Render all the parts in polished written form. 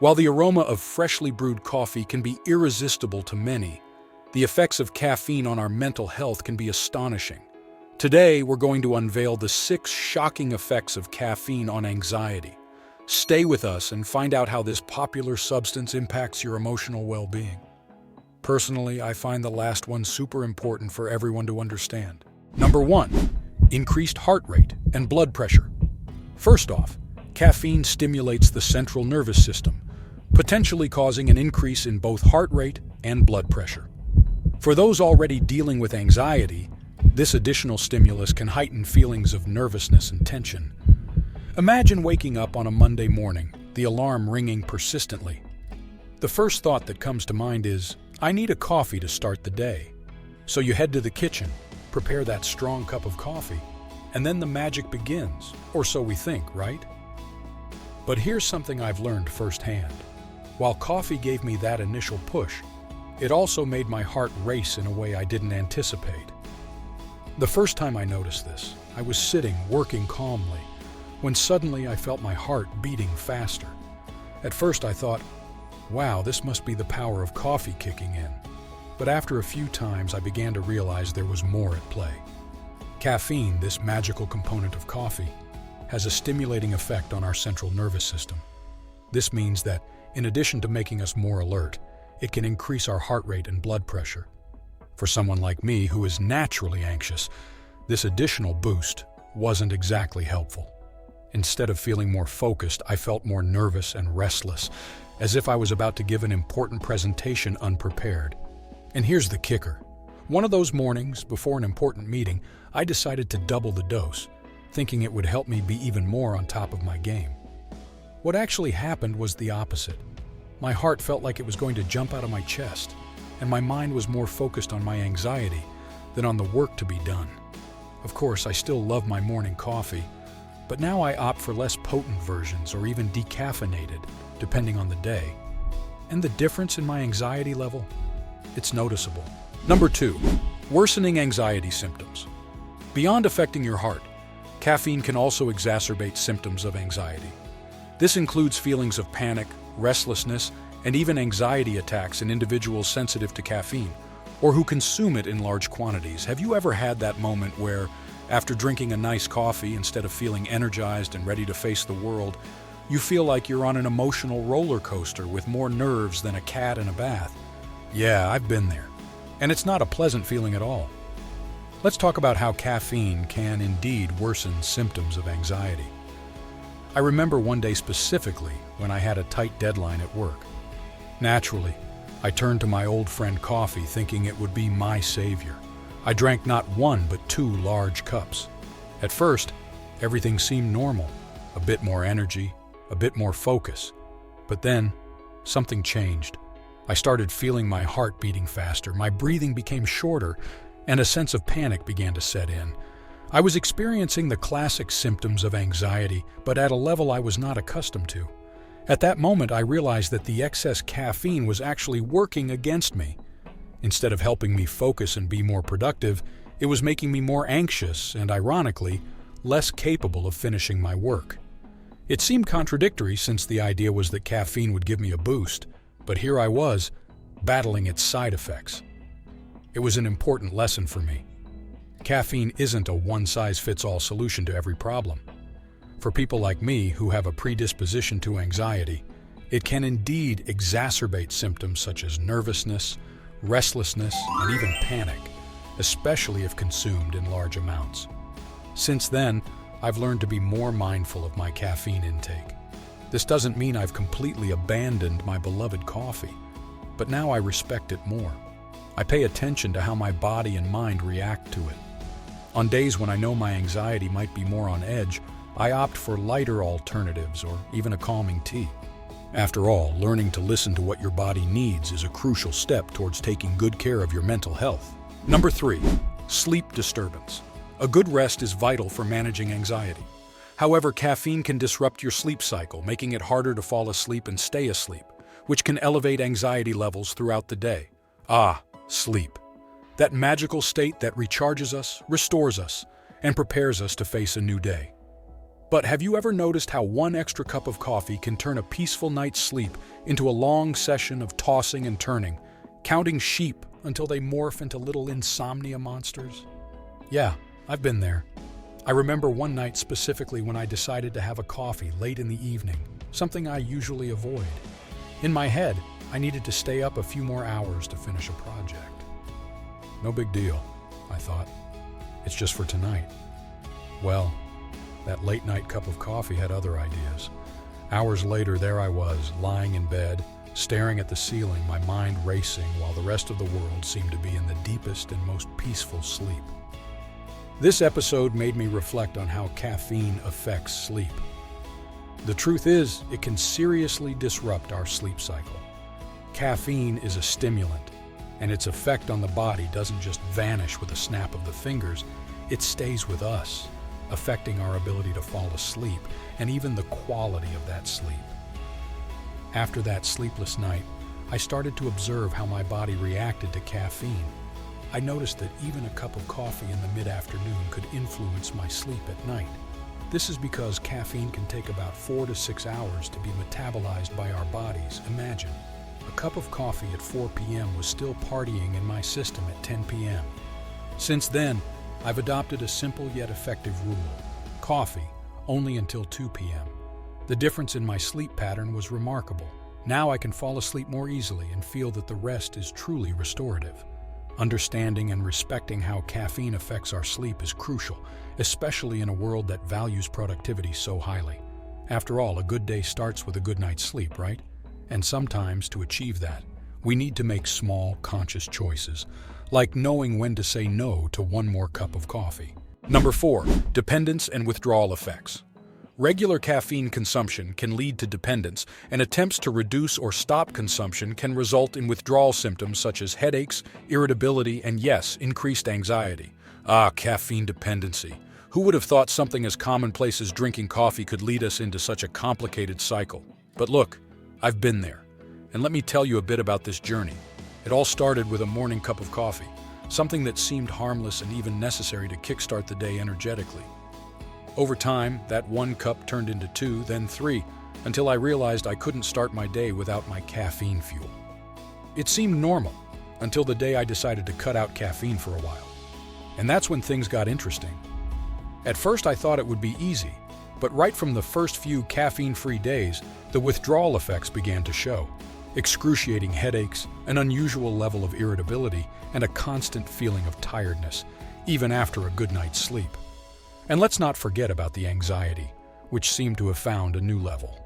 While the aroma of freshly brewed coffee can be irresistible to many, the effects of caffeine on our mental health can be astonishing. Today, we're going to unveil the 6 shocking effects of caffeine on anxiety. Stay with us and find out how this popular substance impacts your emotional well-being. Personally, I find the last one super important for everyone to understand. Number 1. Increased heart rate and blood pressure. First off, caffeine stimulates the central nervous system, potentially causing an increase in both heart rate and blood pressure. For those already dealing with anxiety, this additional stimulus can heighten feelings of nervousness and tension. Imagine waking up on a Monday morning, the alarm ringing persistently. The first thought that comes to mind is, I need a coffee to start the day. So you head to the kitchen, prepare that strong cup of coffee, and then the magic begins, or so we think, right? But here's something I've learned firsthand. While coffee gave me that initial push, it also made my heart race in a way I didn't anticipate. The first time I noticed this, I was sitting, working calmly, when suddenly I felt my heart beating faster. At first I thought, wow, this must be the power of coffee kicking in. But after a few times, I began to realize there was more at play. Caffeine, this magical component of coffee, has a stimulating effect on our central nervous system. This means that, in addition to making us more alert, it can increase our heart rate and blood pressure. For someone like me who is naturally anxious, this additional boost wasn't exactly helpful. Instead of feeling more focused, I felt more nervous and restless, as if I was about to give an important presentation unprepared. And here's the kicker. One of those mornings, before an important meeting, I decided to double the dose, thinking it would help me be even more on top of my game. What actually happened was the opposite. My heart felt like it was going to jump out of my chest, and my mind was more focused on my anxiety than on the work to be done. Of course, I still love my morning coffee, but now I opt for less potent versions or even decaffeinated, depending on the day. And the difference in my anxiety level? It's noticeable. Number 2. Worsening anxiety symptoms. Beyond affecting your heart, caffeine can also exacerbate symptoms of anxiety. This includes feelings of panic, restlessness, and even anxiety attacks in individuals sensitive to caffeine, or who consume it in large quantities. Have you ever had that moment where, after drinking a nice coffee, instead of feeling energized and ready to face the world, you feel like you're on an emotional roller coaster with more nerves than a cat in a bath? Yeah, I've been there. And it's not a pleasant feeling at all. Let's talk about how caffeine can indeed worsen symptoms of anxiety. I remember one day specifically when I had a tight deadline at work. Naturally, I turned to my old friend coffee thinking it would be my savior. I drank not 1 but 2 large cups. At first, everything seemed normal. A bit more energy, a bit more focus. But then, something changed. I started feeling my heart beating faster, my breathing became shorter, and a sense of panic began to set in. I was experiencing the classic symptoms of anxiety, but at a level I was not accustomed to. At that moment, I realized that the excess caffeine was actually working against me. Instead of helping me focus and be more productive, it was making me more anxious and, ironically, less capable of finishing my work. It seemed contradictory since the idea was that caffeine would give me a boost, but here I was, battling its side effects. It was an important lesson for me. Caffeine isn't a one-size-fits-all solution to every problem. For people like me who have a predisposition to anxiety, it can indeed exacerbate symptoms such as nervousness, restlessness, and even panic, especially if consumed in large amounts. Since then, I've learned to be more mindful of my caffeine intake. This doesn't mean I've completely abandoned my beloved coffee, but now I respect it more. I pay attention to how my body and mind react to it. On days when I know my anxiety might be more on edge, I opt for lighter alternatives or even a calming tea. After all, learning to listen to what your body needs is a crucial step towards taking good care of your mental health. Number 3, sleep disturbance. A good rest is vital for managing anxiety. However, caffeine can disrupt your sleep cycle, making it harder to fall asleep and stay asleep, which can elevate anxiety levels throughout the day. Sleep. That magical state that recharges us, restores us, and prepares us to face a new day. But have you ever noticed how one extra cup of coffee can turn a peaceful night's sleep into a long session of tossing and turning, counting sheep until they morph into little insomnia monsters? Yeah, I've been there. I remember one night specifically when I decided to have a coffee late in the evening, something I usually avoid. In my head, I needed to stay up a few more hours to finish a project. No big deal, I thought. It's just for tonight. Well, that late-night cup of coffee had other ideas. Hours later, there I was, lying in bed, staring at the ceiling, my mind racing while the rest of the world seemed to be in the deepest and most peaceful sleep. This episode made me reflect on how caffeine affects sleep. The truth is, it can seriously disrupt our sleep cycle. Caffeine is a stimulant, and its effect on the body doesn't just vanish with a snap of the fingers, it stays with us, affecting our ability to fall asleep and even the quality of that sleep. After that sleepless night, I started to observe how my body reacted to caffeine. I noticed that even a cup of coffee in the mid-afternoon could influence my sleep at night. This is because caffeine can take about 4 to 6 hours to be metabolized by our bodies. Imagine, a cup of coffee at 4 p.m. was still partying in my system at 10 p.m. Since then, I've adopted a simple yet effective rule: coffee only until 2 p.m. The difference in my sleep pattern was remarkable. Now I can fall asleep more easily and feel that the rest is truly restorative. Understanding and respecting how caffeine affects our sleep is crucial, especially in a world that values productivity so highly. After all, a good day starts with a good night's sleep, right? And sometimes, to achieve that, we need to make small, conscious choices, like knowing when to say no to one more cup of coffee. Number 4, dependence and withdrawal effects. Regular caffeine consumption can lead to dependence, and attempts to reduce or stop consumption can result in withdrawal symptoms such as headaches, irritability, and yes, increased anxiety. Caffeine dependency. Who would have thought something as commonplace as drinking coffee could lead us into such a complicated cycle? But look, I've been there. And let me tell you a bit about this journey. It all started with a morning cup of coffee, something that seemed harmless and even necessary to kickstart the day energetically. Over time, that one cup turned into 2, then 3, until I realized I couldn't start my day without my caffeine fuel. It seemed normal, until the day I decided to cut out caffeine for a while. And that's when things got interesting. At first I thought it would be easy, but right from the first few caffeine-free days, the withdrawal effects began to show. Excruciating headaches, an unusual level of irritability, and a constant feeling of tiredness, even after a good night's sleep. And let's not forget about the anxiety, which seemed to have found a new level.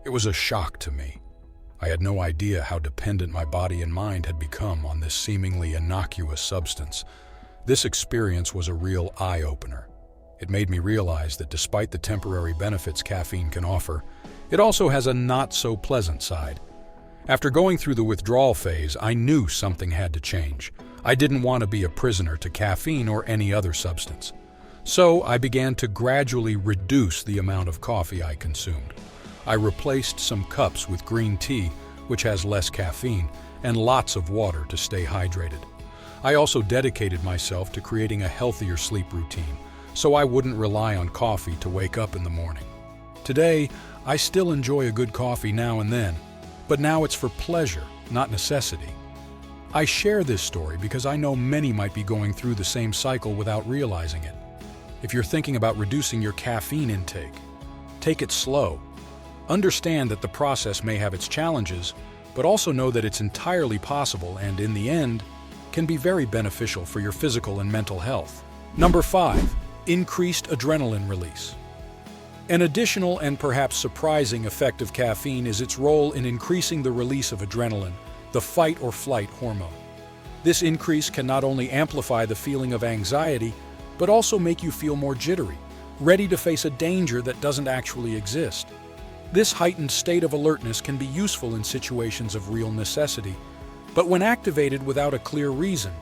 It was a shock to me. I had no idea how dependent my body and mind had become on this seemingly innocuous substance. This experience was a real eye-opener. It made me realize that despite the temporary benefits caffeine can offer, it also has a not-so-pleasant side. After going through the withdrawal phase, I knew something had to change. I didn't want to be a prisoner to caffeine or any other substance. So I began to gradually reduce the amount of coffee I consumed. I replaced some cups with green tea, which has less caffeine, and lots of water to stay hydrated. I also dedicated myself to creating a healthier sleep routine, so I wouldn't rely on coffee to wake up in the morning. Today, I still enjoy a good coffee now and then, but now it's for pleasure, not necessity. I share this story because I know many might be going through the same cycle without realizing it. If you're thinking about reducing your caffeine intake, take it slow. Understand that the process may have its challenges, but also know that it's entirely possible and, in the end, can be very beneficial for your physical and mental health. Number 5, increased adrenaline release. An additional and perhaps surprising effect of caffeine is its role in increasing the release of adrenaline, the fight-or-flight hormone. This increase can not only amplify the feeling of anxiety, but also make you feel more jittery, ready to face a danger that doesn't actually exist. This heightened state of alertness can be useful in situations of real necessity, but when activated without a clear reason,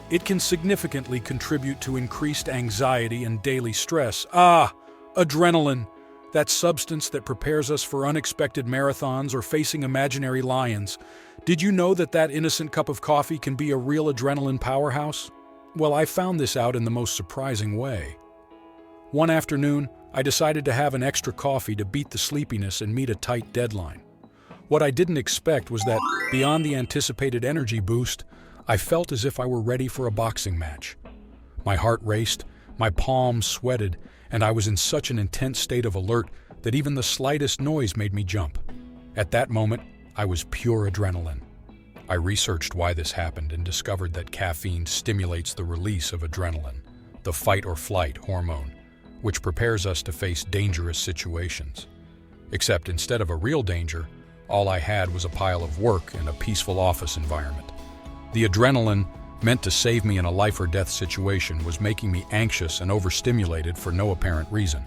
it can significantly contribute to increased anxiety and daily stress. Adrenaline, that substance that prepares us for unexpected marathons or facing imaginary lions. Did you know that innocent cup of coffee can be a real adrenaline powerhouse? Well, I found this out in the most surprising way. One afternoon, I decided to have an extra coffee to beat the sleepiness and meet a tight deadline. What I didn't expect was that, beyond the anticipated energy boost, I felt as if I were ready for a boxing match. My heart raced, my palms sweated, and I was in such an intense state of alert that even the slightest noise made me jump. At that moment, I was pure adrenaline. I researched why this happened and discovered that caffeine stimulates the release of adrenaline, the fight-or-flight hormone, which prepares us to face dangerous situations. Except instead of a real danger, all I had was a pile of work and a peaceful office environment. The adrenaline, meant to save me in a life-or-death situation, was making me anxious and overstimulated for no apparent reason.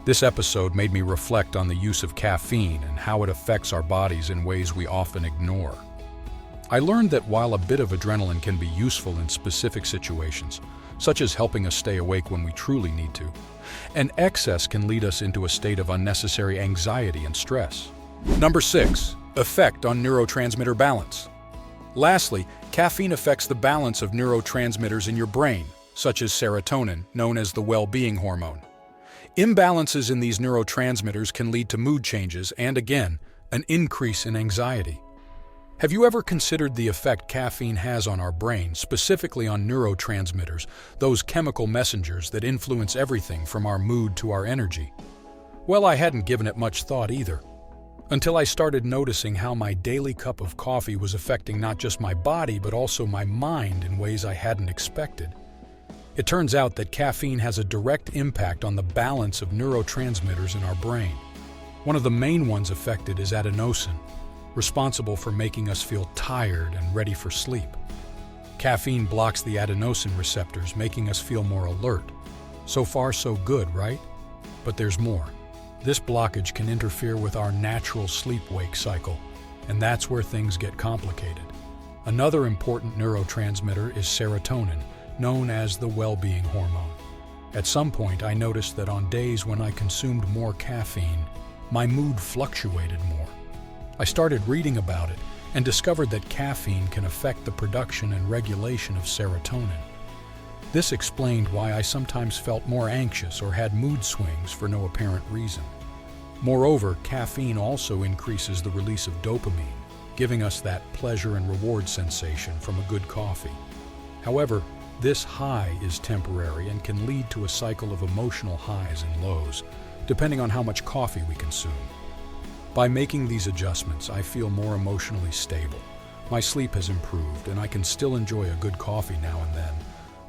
This episode made me reflect on the use of caffeine and how it affects our bodies in ways we often ignore. I learned that while a bit of adrenaline can be useful in specific situations, such as helping us stay awake when we truly need to, an excess can lead us into a state of unnecessary anxiety and stress. Number 6. Effect on neurotransmitter balance. Lastly, caffeine affects the balance of neurotransmitters in your brain, such as serotonin, known as the well-being hormone. Imbalances in these neurotransmitters can lead to mood changes and, again, an increase in anxiety. Have you ever considered the effect caffeine has on our brain, specifically on neurotransmitters, those chemical messengers that influence everything from our mood to our energy? Well, I hadn't given it much thought either, until I started noticing how my daily cup of coffee was affecting not just my body, but also my mind in ways I hadn't expected. It turns out that caffeine has a direct impact on the balance of neurotransmitters in our brain. One of the main ones affected is adenosine, responsible for making us feel tired and ready for sleep. Caffeine blocks the adenosine receptors, making us feel more alert. So far, so good, right? But there's more. This blockage can interfere with our natural sleep-wake cycle, and that's where things get complicated. Another important neurotransmitter is serotonin, known as the well-being hormone. At some point, I noticed that on days when I consumed more caffeine, my mood fluctuated more. I started reading about it and discovered that caffeine can affect the production and regulation of serotonin. This explained why I sometimes felt more anxious or had mood swings for no apparent reason. Moreover, caffeine also increases the release of dopamine, giving us that pleasure and reward sensation from a good coffee. However, this high is temporary and can lead to a cycle of emotional highs and lows, depending on how much coffee we consume. By making these adjustments, I feel more emotionally stable. My sleep has improved, and I can still enjoy a good coffee now and then,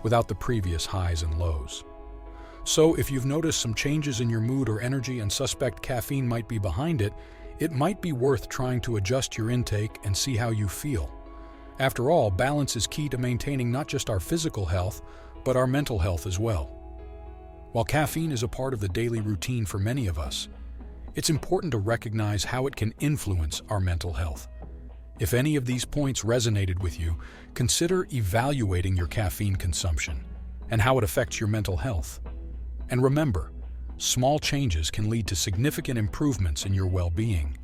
without the previous highs and lows. So, if you've noticed some changes in your mood or energy and suspect caffeine might be behind it, it might be worth trying to adjust your intake and see how you feel. After all, balance is key to maintaining not just our physical health, but our mental health as well. While caffeine is a part of the daily routine for many of us, it's important to recognize how it can influence our mental health. If any of these points resonated with you, consider evaluating your caffeine consumption and how it affects your mental health. And remember, small changes can lead to significant improvements in your well-being.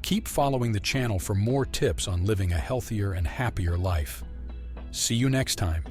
Keep following the channel for more tips on living a healthier and happier life. See you next time.